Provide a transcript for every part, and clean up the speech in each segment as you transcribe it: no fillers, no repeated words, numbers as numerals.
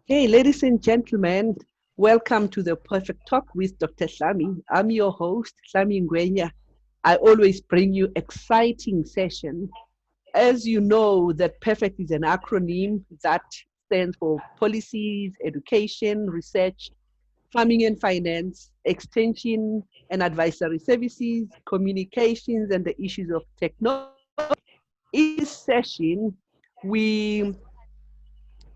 Hey, ladies and gentlemen, welcome to the Perfect Talk with Dr. Hlami. I'm your host, Hlami Ngwenya. I always bring you exciting sessions. As you know, that PERFECT is an acronym that stands for policies, education, research, farming and finance, extension and advisory services, communications, and the issues of technology. In this session, we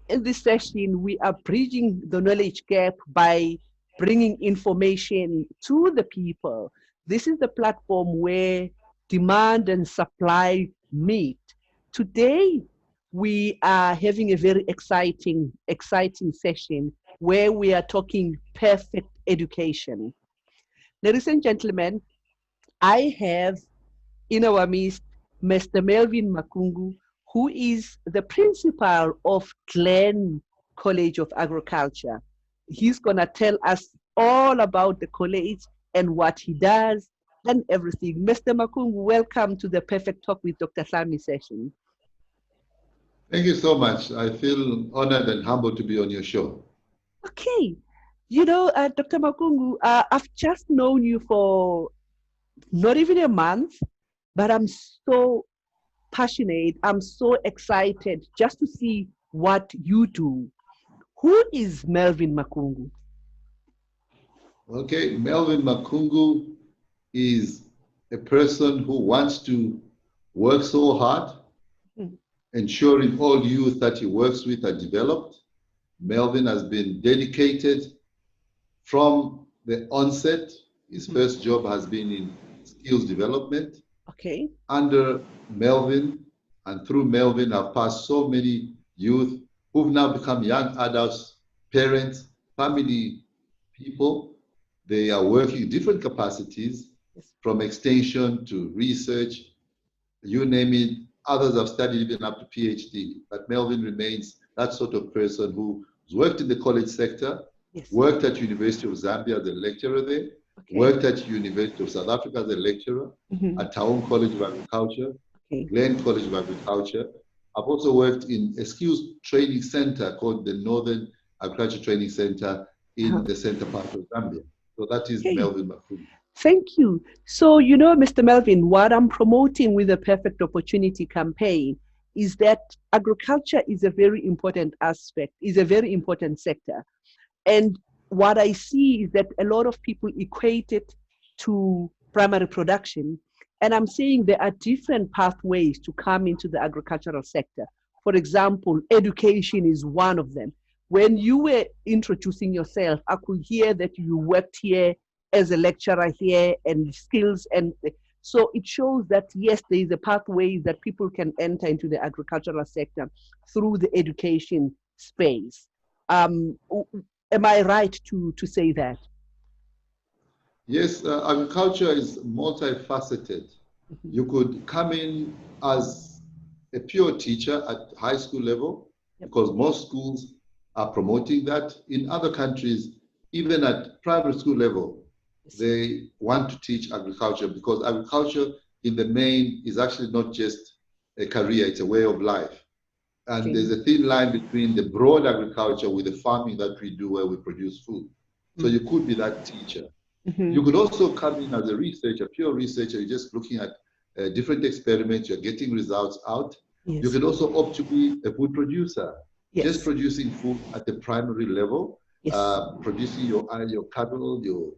we are bridging the knowledge gap by bringing information to the people. This is the platform where demand and supply meet. Today, we are having a very exciting session where we are talking perfect education. Ladies and gentlemen, I have in our midst Mr. Melvin Makungu, who is the principal of Glen College of Agriculture. He's going to tell us all about the college and what he does and everything. Mr. Makungu, welcome to the Perfect Talk with Dr. Hlami session. Thank you so much. I feel honored and humbled to be on your show. Okay. Dr. Makungu, I've just known you for not even a month, but I'm so passionate. I'm so excited just to see what you do. Who is Melvin Makungu? Okay, Melvin Makungu is a person who wants to work so hard, ensuring all youth that he works with are developed. Melvin has been dedicated from the onset. His first job has been in skills development. Okay. Under Melvin and through Melvin, I've passed so many youth who've now become young adults, parents, family people. They are working in different capacities, from extension to research, you name it. Others have studied even up to PhD. But Melvin remains that sort of person who's worked in the college sector, worked at University of Zambia as a lecturer there, worked at University of South Africa as a lecturer, at Taung College of Agriculture, Glen College of Agriculture. I've also worked in a skills training center called the Northern Agriculture Training Center in the center part of Zambia. So that is Melvin Makungu. Thank you. So, Mr. Melvin, what I'm promoting with the Perfect Opportunity campaign is that agriculture is a very important aspect, is a very important sector. And what I see is that a lot of people equate it to primary production. And I'm saying there are different pathways to come into the agricultural sector. For example, education is one of them. When you were introducing yourself, I could hear that you worked here as a lecturer here and skills. And so it shows that, yes, there is a pathway that people can enter into the agricultural sector through the education space. Am I right to say that? Yes, agriculture is multifaceted. You could come in as a pure teacher at high school level, because most schools are promoting that. In other countries, even at primary school level, they want to teach agriculture, because agriculture in the main is actually not just a career, it's a way of life. And there's a thin line between the broad agriculture with the farming that we do where we produce food. So you could be that teacher. You could also come in as a researcher, pure researcher. You're just looking at different experiments, you're getting results out. You can also opt to be a food producer, just producing food at the primary level, producing your cattle, your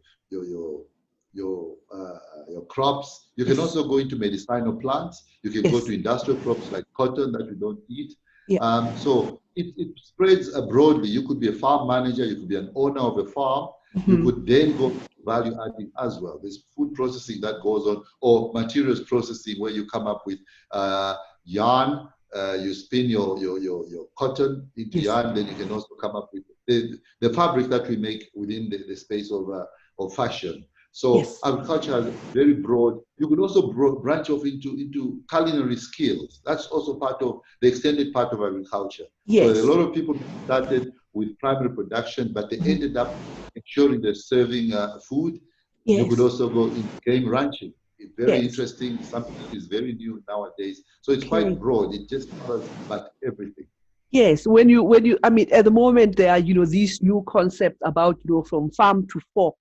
crops. You can also go into medicinal plants. You can go to industrial crops like cotton that we don't eat. So it spreads broadly. You could be a farm manager, you could be an owner of a farm. You could then go value adding as well. There's food processing that goes on, or materials processing, where you come up with yarn. You spin your cotton into yarn. Then you can also come up with the fabric that we make within the space of fashion. So agriculture is very broad. You could also branch off into culinary skills. That's also part of the extended part of agriculture. So a lot of people started with primary production, but they ended up ensuring they're serving food. You could also go in game ranching. It's very interesting. Something that is very new nowadays. So it's quite broad. It just covers about everything. Yes, I mean, at the moment there are, these new concepts about, from farm to fork,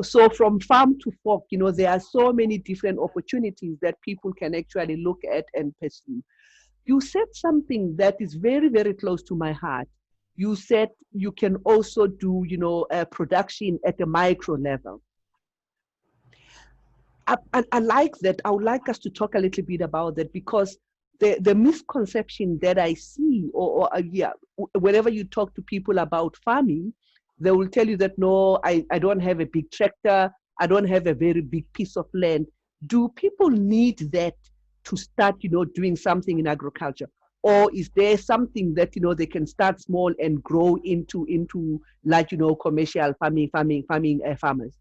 so from farm to fork, there are so many different opportunities that people can actually look at and pursue. You said something that is very, very close to my heart. You said you can also do, production at a micro level. I like that. I would like us to talk a little bit about that because the misconception that I see, yeah, whenever you talk to people about farming, they will tell you that no, I don't have a big tractor, I don't have a very big piece of land. Do people need that to start, doing something in agriculture? Or is there something that they can start small and grow into like commercial farming farmers?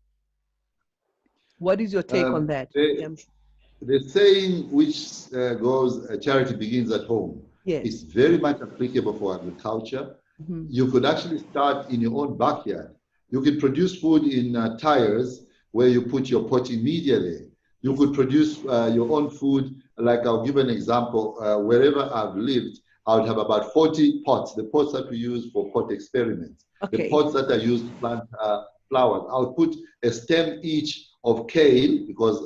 What is your take on that? The, Yeah. the saying which goes, charity begins at home, Yes. is very much applicable for agriculture. Mhm. You could actually start in your own backyard. You could produce food in tires where you put your pot immediately. You Yes. could produce your own food. Like I'll give an example. Wherever I've lived, I would have about 40 pots, the pots that we use for pot experiments, the Okay. pots that are used to plant flowers. I would put a stem each of kale because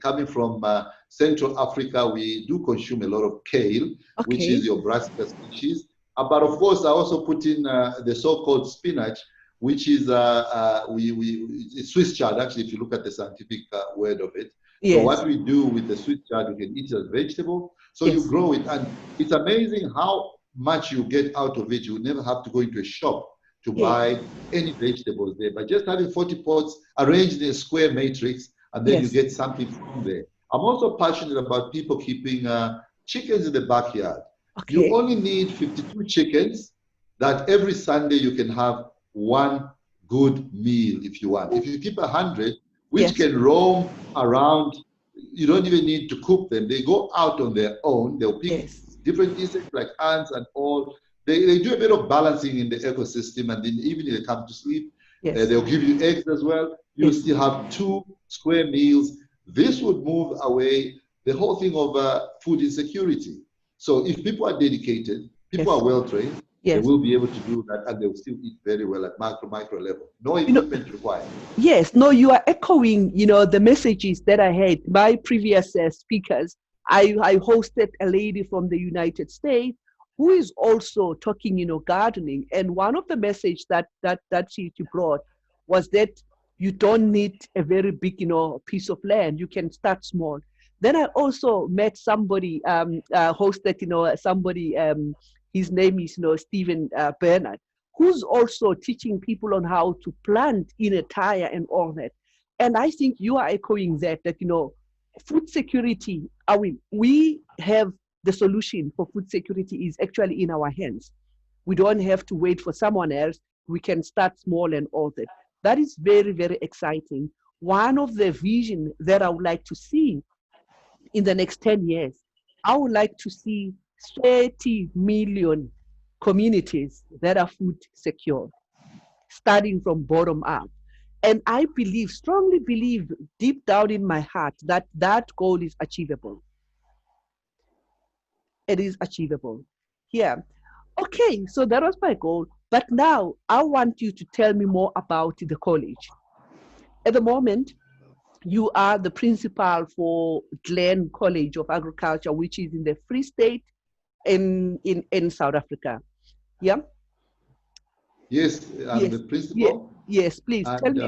coming from Central Africa, we do consume a lot of kale, which Okay. is your brassica species. But of course, I also put in the so-called spinach, which is it's Swiss chard. Actually, if you look at the scientific word of it. So Yes. what we do with the Swiss chard, you can eat it as vegetable. So you Yes. grow it, and it's amazing how much you get out of it. You never have to go into a shop to Yes. buy any vegetables there. But just having 40 pots arranged in a square matrix, and then you Yes. get something from there. I'm also passionate about people keeping chickens in the backyard. You Okay. only need 52 chickens that every Sunday you can have one good meal if you want. If you keep 100, which Yes. can roam around, you don't even need to cook them. They go out on their own. They'll pick Yes. different insects like ants and all. They do a bit of balancing in the ecosystem, and then even if they come to sleep, Yes. they'll give you eggs as well. You Yes. still have two square meals. This would move away the whole thing of food insecurity. So if people are dedicated, people are Yes. well trained, they Yes. will be able to do that, and they will still eat very well at micro level. No You know, equipment required. yes. No, you are echoing, the messages that I had. My previous speakers, I hosted a lady from the United States who is also talking, gardening. And one of the message that she brought was that you don't need a very big, piece of land. You can start small. Then I also met somebody, hosted, somebody, his name is, Stephen Bernard, who's also teaching people on how to plant in a tire and all that. And I think you are echoing that, food security, we have the solution for food security is actually in our hands. We don't have to wait for someone else. We can start small and all that. That is very, very exciting. One of the vision that I would like to see in the next 10 years, I would like to see 30 million communities that are food secure, starting from bottom up. And I believe, strongly believe deep down in my heart that that goal is achievable. It is achievable. Yeah. Okay, so that was my goal. But now I want you to tell me more about the college. At the moment, you are the principal for Glen College of Agriculture, which is in the Free State in South Africa. Yeah. Yes, I'm Yes. the Yeah. principal, Yes. Please tell and me.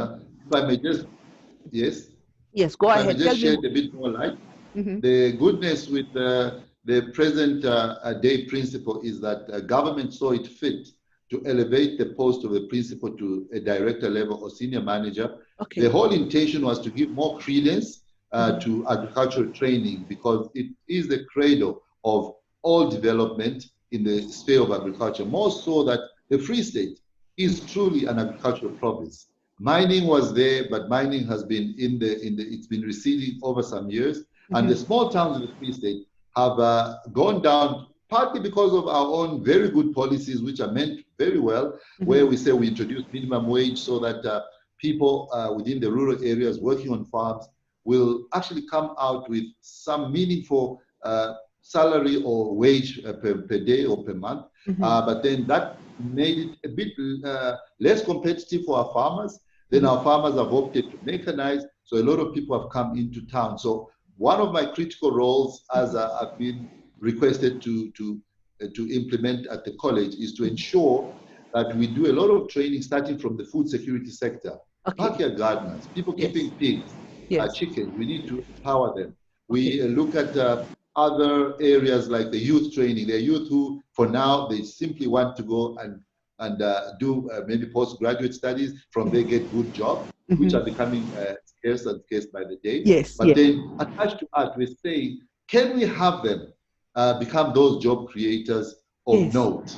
if I may just, yes, Yes. Go if I may ahead. Tell just me. shed a bit more light. Mm-hmm. The goodness with the present day principal is that government saw it fit to elevate the post of the principal to a director level or senior manager. The Okay. whole intention was to give more credence Mm-hmm. to agricultural training because it is the cradle of all development in the sphere of agriculture, more so that the Free State is truly an agricultural province. Mining was there, but mining has been it's been receding over some years. And the Mm-hmm. small towns in the Free State have gone down partly because of our own very good policies, which are meant very well, where Mm-hmm. we say we introduce minimum wage so that people within the rural areas working on farms will actually come out with some meaningful salary or wage per day or per month. But then that made it a bit less competitive for our farmers. Then our farmers have opted to mechanize, so a lot of people have come into town. So one of my critical roles, as I've been requested to implement at the college, is to ensure that we do a lot of training starting from the food security sector. Backyard gardeners, people keeping pigs, chickens, we need to empower them. We look at other areas like the youth training. There are youth who, for now, they simply want to go and do maybe postgraduate studies. From there, get good jobs, which are becoming scarce and scarce by the day. But then, attached to that, we're saying, can we have them become those job creators of note,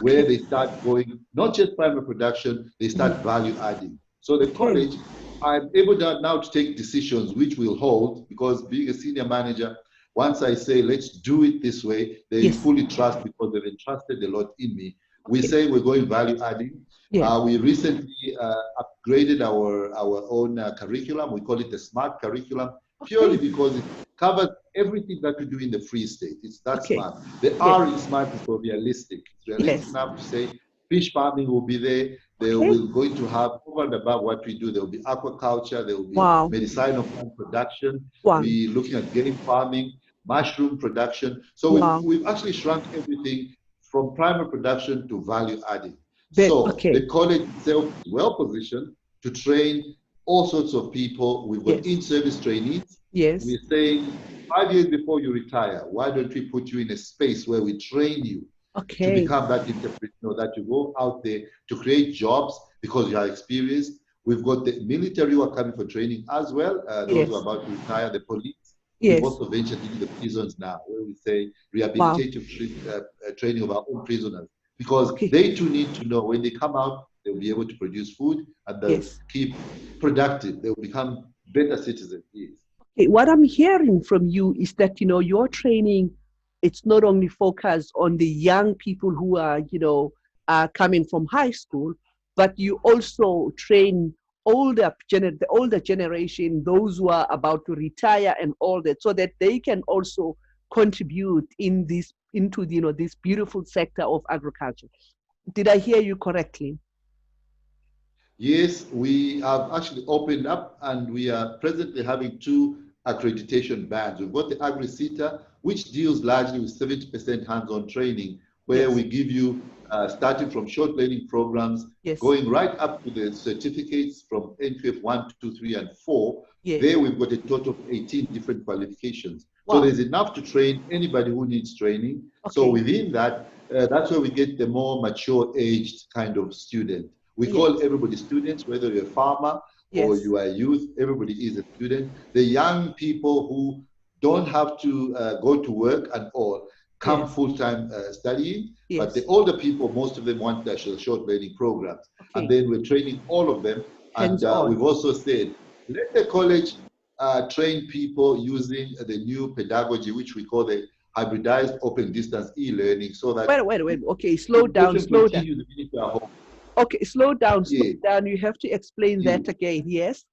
where they start going, not just primary production, they start value adding. So the college, I'm able now to take decisions which will hold, because being a senior manager, once I say, let's do it this way, they fully trust, because they've entrusted a lot in me. We say we're going value adding. We recently upgraded our own curriculum. We call it the SMART curriculum, purely because it covers everything that we do in the Free State. It's that smart. The R in SMART is for realistic. It's realistic enough to say fish farming will be there. They will going to have, over and above what we do, there will be aquaculture, there will be medicinal plant production. We're looking at game farming, mushroom production. So we've actually shrunk everything from primary production to value adding. So the college itself is well positioned to train all sorts of people. We've got in-service trainees. We're saying 5 years before you retire, why don't we put you in a space where we train you to become that entrepreneur, that you go out there to create jobs because you are experienced. We've got the military who are coming for training as well, those who are about to retire, the police. We've also ventured into the prisons now, where we say rehabilitative training of our own prisoners, because they too need to know when they come out, they'll be able to produce food and they'll keep productive. They'll become better citizens. What I'm hearing from you is that, your training, it's not only focused on the young people who are, coming from high school, but you also train the older generation, those who are about to retire and all that, so that they can also contribute into this beautiful sector of agriculture. Did I hear you correctly? Yes, we have actually opened up, and we are presently having 2 accreditation bands. We've got the AgriCita, which deals largely with 70% hands-on training, where we give you starting from short learning programs, going right up to the certificates from NQF 1, 2, 3, and 4. There we've got a total of 18 different qualifications. So there's enough to train anybody who needs training. So within that, that's where we get the more mature aged kind of student. We call everybody students, whether you're a farmer or you are a youth, everybody is a student. The young people who don't have to go to work and all come full-time studying, but the older people, most of them want the short learning programs. And then we're training all of them. And we've also said, let the college train people using the new pedagogy, which we call the hybridized open distance e-learning, so that wait. Okay, slow down. Okay, slow down. You have to explain that again. Yes.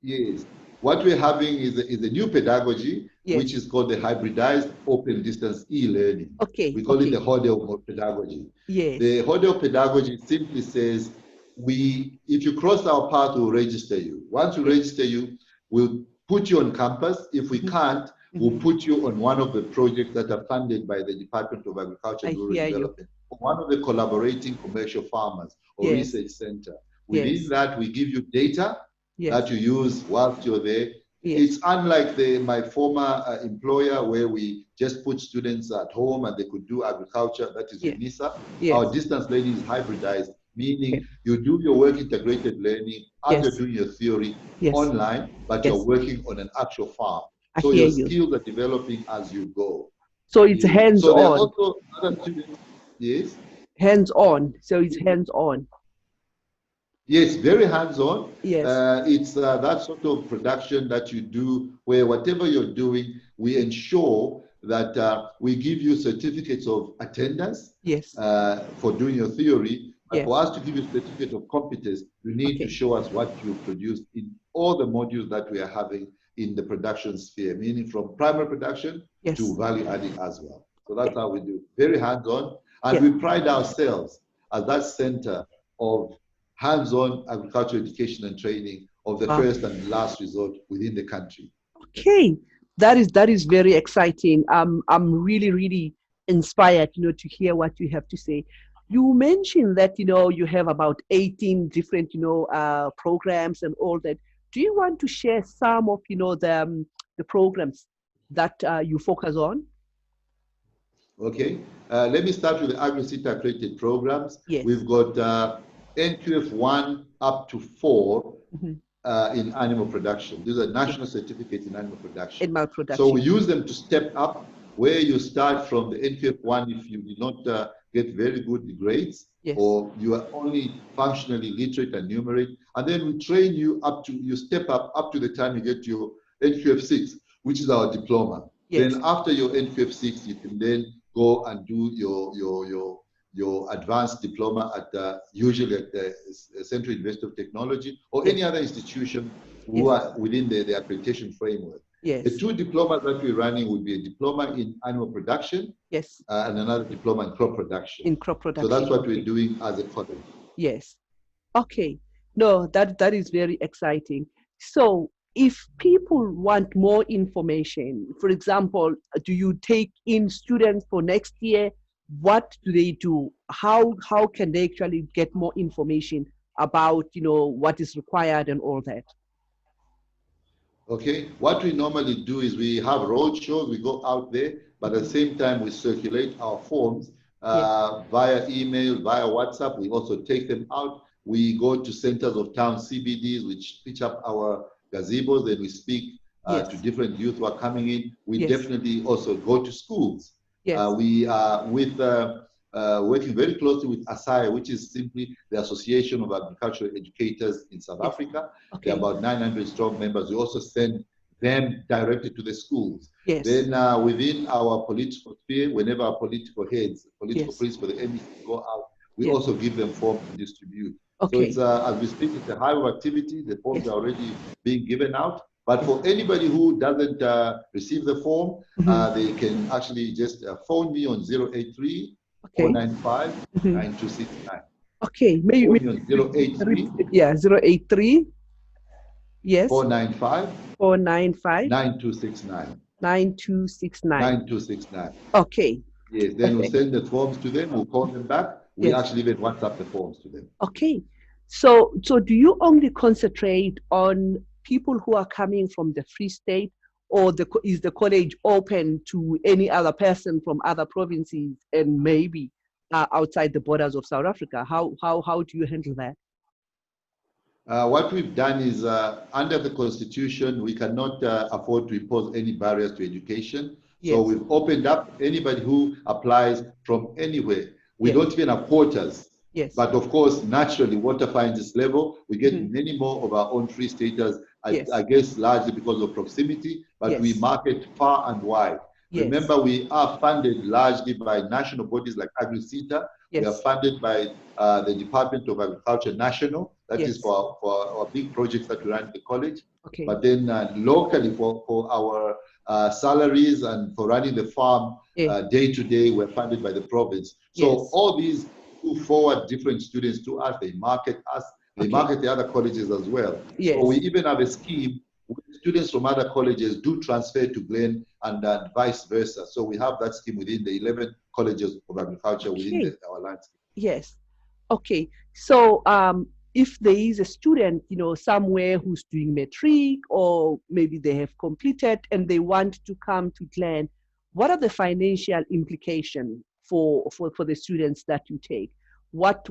Yes. What we're having is a new pedagogy, which is called the hybridized open distance e-learning. We call it the HODL pedagogy. The HODL pedagogy simply says, if you cross our path, we'll register you. Once we register you, we'll put you on campus. If we can't, we'll put you on one of the projects that are funded by the Department of Agriculture and Rural Development, or one of the collaborating commercial farmers or research center. Within that, we give you data that you use whilst you're there. It's unlike my former employer, where we just put students at home and they could do agriculture. That is UNISA. Our distance learning is hybridized, meaning you do your work integrated learning as you're doing your theory online, but you're working on an actual farm. So your skills are developing as you go. So it's hands-on. So there are also other students. Yes. Hands-on. So it's hands-on. Yes, very hands-on. Yes. It's that sort of production that you do, where whatever you're doing, we ensure that we give you certificates of attendance for doing your theory. But for us to give you a certificate of competence, you need to show us what you produced in all the modules that we are having in the production sphere, meaning from primary production Yes. to value adding as well. So that's how we do it. Very hands-on. And Yeah. we pride ourselves as that center of hands-on agricultural education and training of the first and last resort within the country. Okay, that is very exciting. I'm really inspired, to hear what you have to say. You mentioned that you have about 18 different programs and all that. Do you want to share some of the programs that you focus on? Okay, let me start with the AgriSeta accredited programs. Yes. We've got NQF 1 up to 4 Mm-hmm. In animal production. These are national certificates in animal production. Animal production. So we use them to step up where you start from the NQF 1 if you did not get very good grades, yes, or you are only functionally literate and numerate. And then we train you up to, you step up to the time you get your NQF 6, which is our diploma. Yes. Then after your NQF 6, you can then go and do your advanced diploma at usually at the Central University of Technology or yes, any other institution who are within the accreditation framework. Yes. The two diplomas that we're running would be a diploma in animal production, yes, and another diploma in crop production. in crop production. So that's what we're doing as a college. Yes. Okay. No, that is very exciting. So if people want more information, for example, do you take in students for next year? What do they do? How can they actually get more information about what is required and all that? Okay, what we normally do is we have road shows, we go out there, but at the same time we circulate our forms via email, via WhatsApp. We also take them out. We go to centers of town, CBDs, which pitch up our gazebos, and we speak to different youth who are coming in. We definitely also go to schools. We are working very closely with ASAI, which is simply the Association of Agricultural Educators in South Africa. There are about 900 strong members. We also send them directly to the schools. Then within our political sphere, whenever our political heads, political principals, the MEC go out, we also give them forms to distribute. So it's, as we speak, it's a hive of activity. The forms are already being given out. But for anybody who doesn't receive the form, they can actually just phone me on 083 495 9269. Okay, maybe 083 083 yes 495 495 9269. 9269. 9269. Okay. Yes, then we'll send the forms to them, we'll call them back. We actually even WhatsApp the forms to them. Okay. So do you only concentrate on people who are coming from the Free State, or is the college open to any other person from other provinces and maybe outside the borders of South Africa? How do you handle that? What we've done is, under the Constitution, we cannot afford to impose any barriers to education. So we've opened up anybody who applies from anywhere. We don't even have quotas. But of course, naturally, water finds its level. We get many more of our own Free Staters, I guess largely because of proximity, but we market far and wide. Remember, we are funded largely by national bodies like AgriSeta. We are funded by the Department of Agriculture National. That is for our big projects that we run at the college. But then locally for our salaries and for running the farm day to day, we're funded by the province. So all these move forward different students to us, they market us, they market the other colleges as well. So we even have a scheme where students from other colleges do transfer to Glen and vice versa. So we have that scheme within the 11 colleges of agriculture within our landscape. Yes. Okay. So if there is a student, somewhere who's doing matric, or maybe they have completed and they want to come to Glen, what are the financial implications for the students that you take? What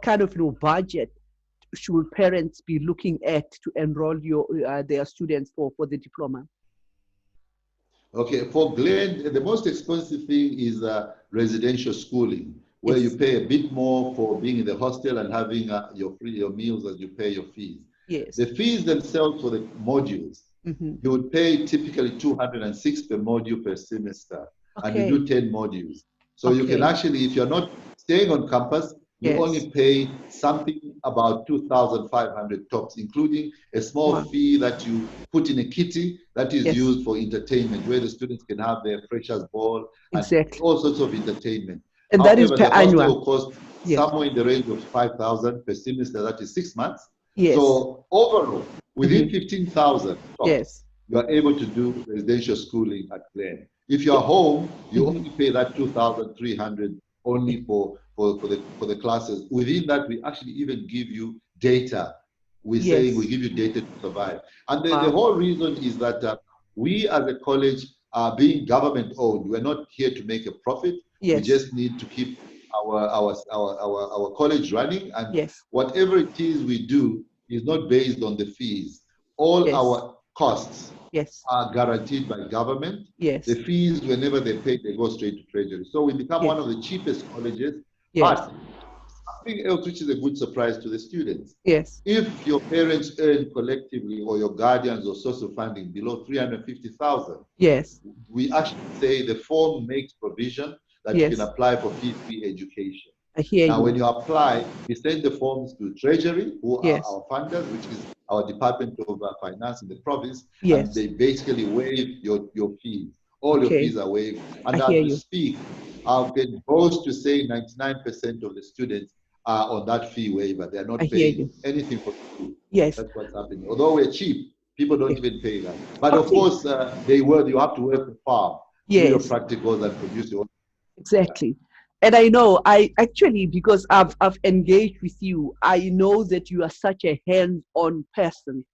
kind of budget should parents be looking at to enroll their students for the diploma? Okay, for Glen, the most expensive thing is residential schooling, where you pay a bit more for being in the hostel and having your meals as you pay your fees. The fees themselves for the modules, you would pay typically 206 per module per semester, and you do 10 modules. So you can actually, if you're not staying on campus, you Yes. only pay something about 2,500 tops, including a small Wow. fee that you put in a kitty that is Yes. used for entertainment, where the students can have their freshers ball and Exactly. all sorts of entertainment. And that is However, per the annual. hostel costs Yes. somewhere in the range of 5,000 per semester, that is 6 months. Yes. So overall, within Hmm. 15,000 tops, Yes. you are able to do residential schooling at Glen. If you are home, you Hmm. only pay that 2,300 only for the classes. Within that, we actually even give you data. We're saying we Yes. give you data to survive. And the Wow. whole reason is that we as a college are being government owned. We're not here to make a profit. We Yes. just need to keep our college running. And Yes. whatever it is we do is not based on the fees. All Yes. our costs Yes. are guaranteed by government. The Yes. fees, whenever they pay, they go straight to treasury. So we become one Yes. of the cheapest colleges. Yes. But something else, which is a good surprise to the students, Yes. if your parents earn collectively or your guardians or source of funding below 350,000, Yes. we actually say the form makes provision that you can Yes. apply for fee-free education. I hear Now, you. when you apply, we send the forms to Treasury, who are Yes. our funders, which is our Department of Finance in the province, and Yes. they basically waive your fees. All your Okay. fees are waived. I And as hear we you. speak, I can boast to say 99% of the students are on that fee waiver. They are I not hear paying you. anything for school. Yes. That's what's happening. Although we're cheap, people don't Yes. even pay that. But of Okay. course, they work. You have to work the farm, do your Yes. practicals, and produce your own. Yeah. Exactly. And I know I actually, because I've engaged with you, I know that you are such a hands-on person.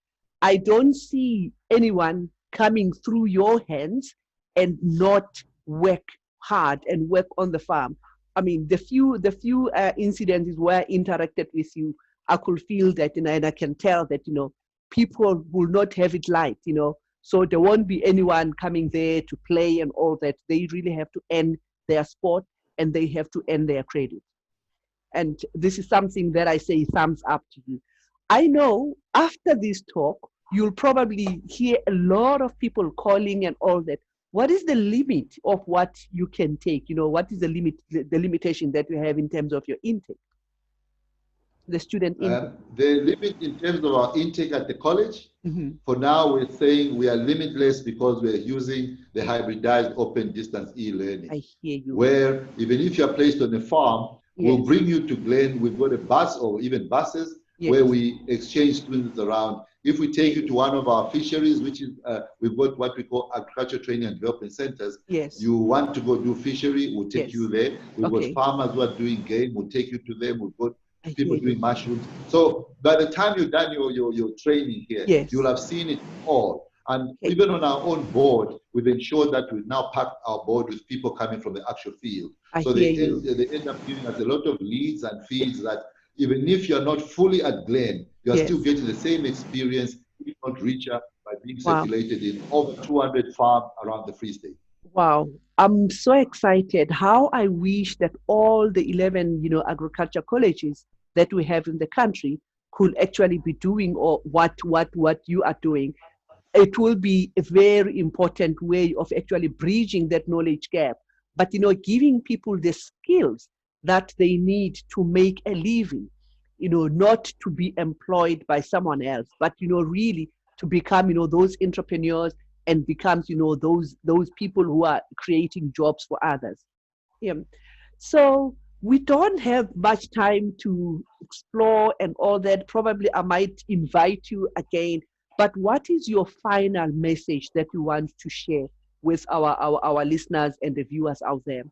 I don't see anyone coming through your hands and not work hard and work on the farm. I mean, the few incidents where I interacted with you, I could feel that, and I can tell that, people will not have it light. So there won't be anyone coming there to play and all that. They really have to end their sport and they have to end their credit. And this is something that I say thumbs up to you. I know after this talk, you'll probably hear a lot of people calling and all that. What is the limit of what you can take? What is the limitation that you have in terms of your intake, the student intake? The limit in terms of our intake at the college, Hmm. for now, we're saying we are limitless because we're using the hybridized open distance e-learning, I hear you. where even if you're placed on a farm, we'll Yes, bring you to Glen. We've got a bus or even buses where yes, we exchange students around. If we take you to one of our fisheries, which is, we've got what we call agriculture training and development centers. yes, You want to go do fishery, we'll take yes. you there. We've got Okay, farmers who are doing game, we'll take you to them. We've got I people hear doing you. mushrooms. So by the time you've done your training here, you'll Yes. have seen it all. And Okay, even on our own board, we've ensured that we've now packed our board with people coming from the actual field. I So hear you. they end up giving us a lot of leads and Yes, feeds that even if you're not fully at Glen, you're still yes. getting the same experience, if not richer, by being Wow. circulated in over 200 farms around the Free State. Wow, I'm so excited. How I wish that all the 11, agriculture colleges that we have in the country could actually be doing or what you are doing. It will be a very important way of actually bridging that knowledge gap, but giving people the skills that they need to make a living, not to be employed by someone else, but really to become those entrepreneurs and becomes those people who are creating jobs for others. Yeah. So we don't have much time to explore and all that. Probably I might invite you again. But what is your final message that you want to share with our listeners and the viewers out there?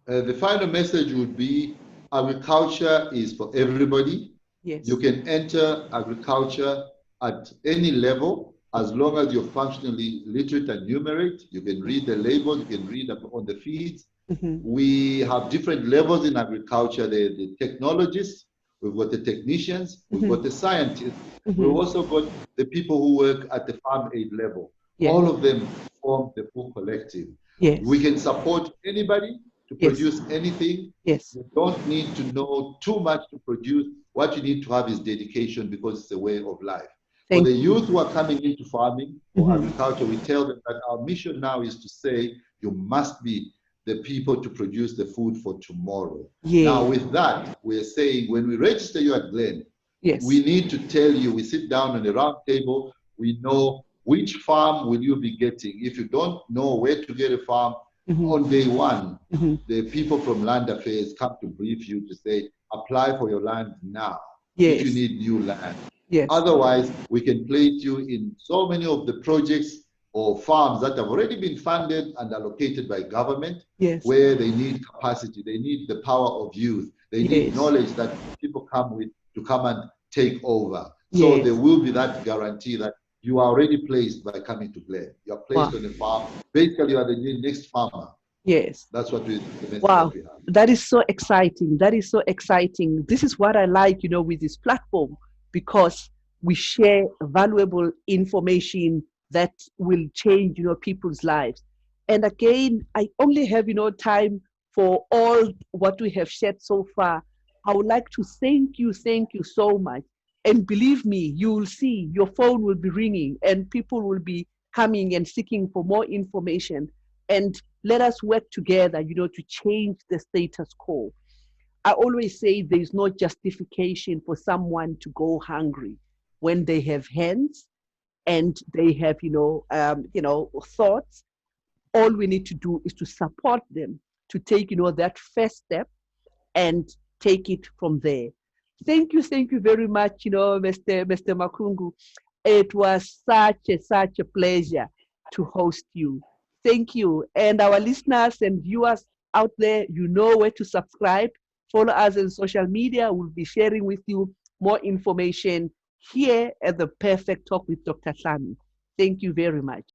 The final message would be agriculture is for everybody. You Yes. can enter agriculture at any level as long as you're functionally literate and numerate. You can read the labels, you can read on the feeds. Hmm. We have different levels in agriculture. The technologists, we've got the technicians, we've got Hmm. the scientists, we've Hmm. also got the people who work at the farm aid level. Yes. All of them form the full collective. We Yes. can support anybody to Yes. produce anything. Yes. You don't need to know too much to produce. What you need to have is dedication because it's a way of life. For Thank the you. youth who are coming into farming or Hmm. agriculture, we tell them that our mission now is to say you must be the people to produce the food for tomorrow. Yes. Now, with that, we're saying when we register you at Glen, yes. we need to tell you, we sit down on a round table, we know which farm will you be getting. If you don't know where to get a farm, on day one, the people from Land Affairs come to brief you to say, apply for your land now, yes. if you need new land. Yes. Otherwise, we can place you in so many of the projects or farms that have already been funded and allocated by government, yes. where they need capacity, they need the power of youth, they need yes. knowledge that people come with to come and take over. So yes. there will be that guarantee that you are already placed by coming to Glen. You are placed on a farm. Basically, you are the next farmer. Yes. That's what the message wow. that we have. That is so exciting. That is so exciting. This is what I like, with this platform, because we share valuable information that will change, people's lives. And again, I only have, time for all what we have shared so far. I would like to thank you so much. And believe me, you will see your phone will be ringing and people will be coming and seeking for more information. And let us work together, to change the status quo. I always say there's no justification for someone to go hungry when they have hands and they have, thoughts. All we need to do is to support them to take, that first step and take it from there. Thank you very much, Mr. Makungu. It was such a pleasure to host you. Thank you. And our listeners and viewers out there, you know where to subscribe. Follow us on social media. We'll be sharing with you more information here at the Perfect Talk with Dr. Hlami. Thank you very much.